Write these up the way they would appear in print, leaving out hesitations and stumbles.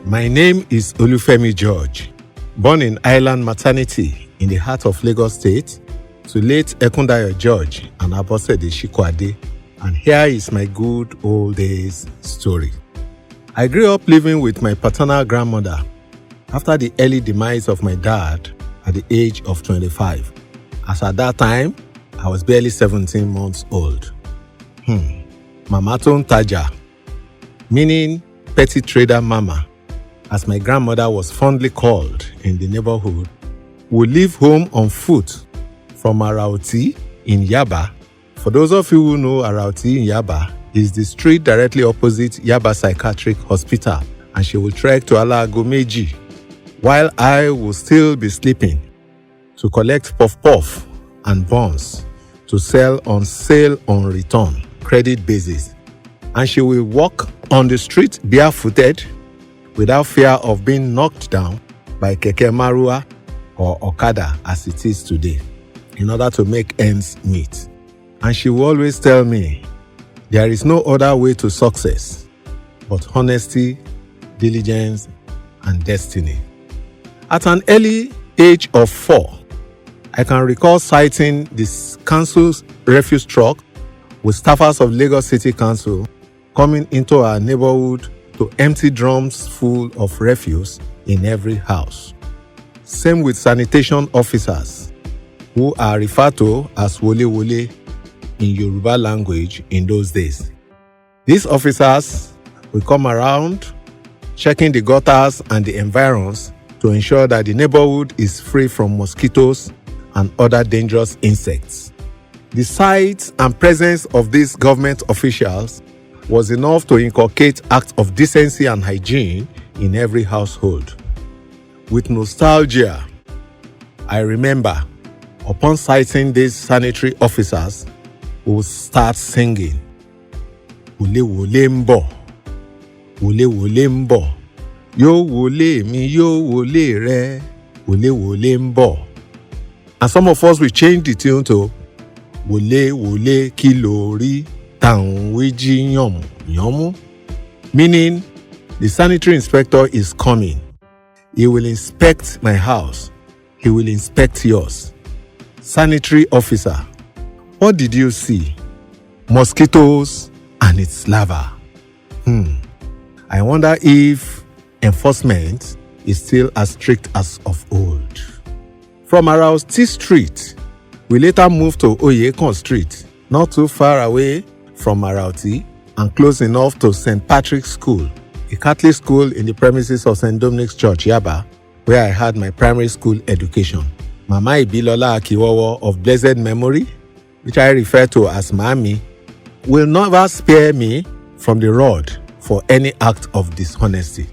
My name is Olufemi George, born in Island Maternity in the heart of Lagos State to late Ekundayo George and Abosede Shikwade, and here is my good old days story. I grew up living with my paternal grandmother after the early demise of my dad at the age of 25, as at that time, I was barely 17 months old. Mama Ton Taja, meaning petty trader mama, as my grandmother was fondly called in the neighborhood, would leave home on foot from Arauti in Yaba. For those of you who know Arauti in Yaba, is the street directly opposite Yaba Psychiatric Hospital, and she will trek to Alagomeji, while I will still be sleeping, to collect puff-puff and buns to sell on sale on return credit basis. And she will walk on the street barefooted without fear of being knocked down by Keke Marua or Okada as it is today, in order to make ends meet. And she will always tell me, there is no other way to success but honesty, diligence, and destiny. At an early age of 4, I can recall sighting this council's refuse truck with staffers of Lagos City Council coming into our neighborhood to empty drums full of refuse in every house. Same with sanitation officers, who are referred to as Wole Wole in Yoruba language in those days. These officers will come around checking the gutters and the environs to ensure that the neighborhood is free from mosquitoes and other dangerous insects. The sight and presence of these government officials was enough to inculcate acts of decency and hygiene in every household. With nostalgia, I remember, upon sighting these sanitary officers, we would start singing, Wole Wole Mbo, Wole Wole Mbo, Yo Wole mi, Yo Wole re, Wole Wole Mbo. And some of us will change the tune to Wole Wole Kilori Tanwiji Yomu Yomu, meaning the sanitary inspector is coming. He will inspect my house. He will inspect yours. Sanitary officer, what did you see? Mosquitoes and its larvae. I wonder if enforcement is still as strict as of old. From Arauti Street, we later moved to Oyekon Street, not too far away from Arauti and close enough to St. Patrick's School, a Catholic school in the premises of St. Dominic's Church, Yaba, where I had my primary school education. Mama Ibilola Akiwowo of blessed memory, which I refer to as Mami, will never spare me from the rod for any act of dishonesty.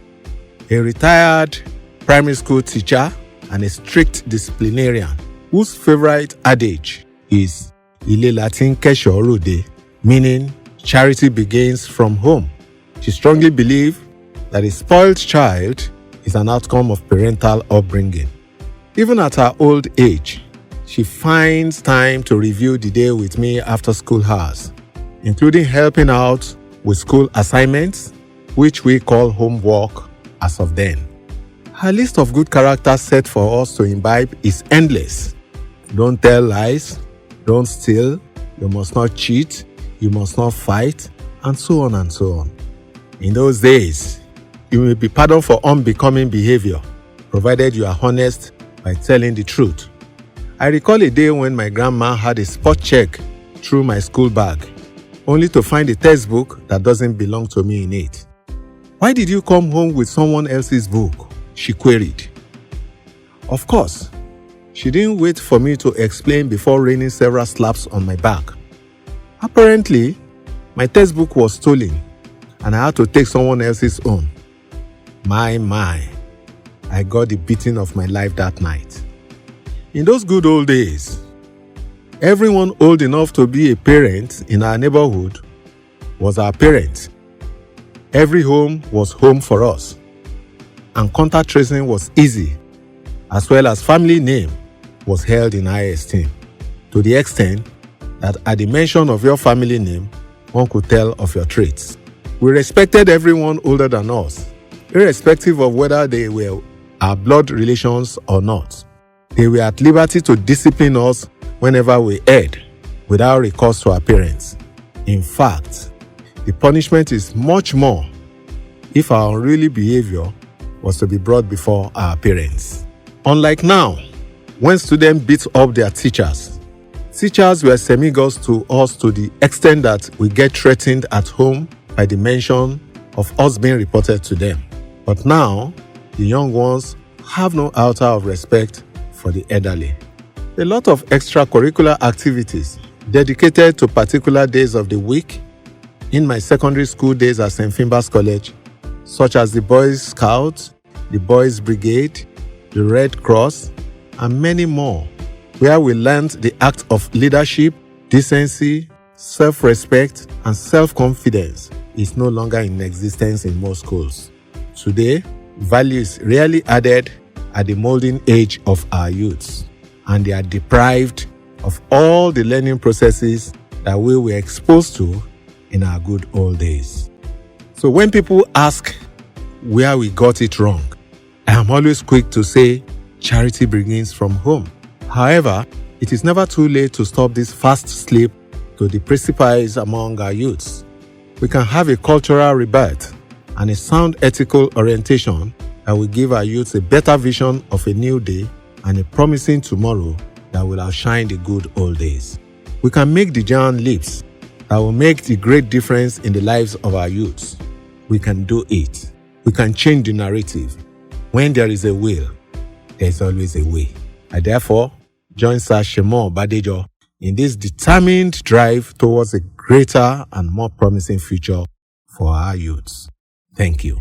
A retired primary school teacher and a strict disciplinarian whose favorite adage is Ile Latin Kesho Rode, meaning charity begins from home. She strongly believed that a spoiled child is an outcome of parental upbringing. Even at her old age, she finds time to review the day with me after school hours, including helping out with school assignments, which we call homework as of then. Her list of good characters set for us to imbibe is endless. Don't tell lies, don't steal, you must not cheat, you must not fight, and so on and so on. In those days, you may be pardoned for unbecoming behavior, provided you are honest by telling the truth. I recall a day when my grandma had a spot check through my school bag, only to find a textbook that doesn't belong to me in it. Why did you come home with someone else's book? She queried. Of course, she didn't wait for me to explain before raining several slaps on my back. Apparently, my textbook was stolen and I had to take someone else's own. My, I got the beating of my life that night. In those good old days, everyone old enough to be a parent in our neighborhood was our parent. Every home was home for us, and contact tracing was easy, as well as family name was held in high esteem, to the extent that at the mention of your family name, one could tell of your traits. We respected everyone older than us, irrespective of whether they were our blood relations or not. They were at liberty to discipline us whenever we erred, without recourse to our parents. In fact, the punishment is much more if our unruly behavior was to be brought before our parents. Unlike now, when students beat up their teachers were semi-gods to us to the extent that we get threatened at home by the mention of us being reported to them. But now, the young ones have no iota of respect for the elderly. A lot of extracurricular activities dedicated to particular days of the week in my secondary school days at St. Finbar's College, such as the Boys Scouts, the Boys Brigade, the Red Cross, and many more, where we learned the act of leadership, decency, self-respect, and self-confidence is no longer in existence in most schools. Today, value is rarely added at the molding age of our youths, and they are deprived of all the learning processes that we were exposed to in our good old days. So when people ask where we got it wrong, I am always quick to say charity begins from home. However, it is never too late to stop this fast slip to the precipice among our youths. We can have a cultural rebirth and a sound ethical orientation that will give our youths a better vision of a new day and a promising tomorrow that will outshine the good old days. We can make the giant leaps that will make the great difference in the lives of our youths. We can do it. We can change the narrative. When there is a will, there is always a way. I therefore join Sir Shemo Badejo in this determined drive towards a greater and more promising future for our youths. Thank you.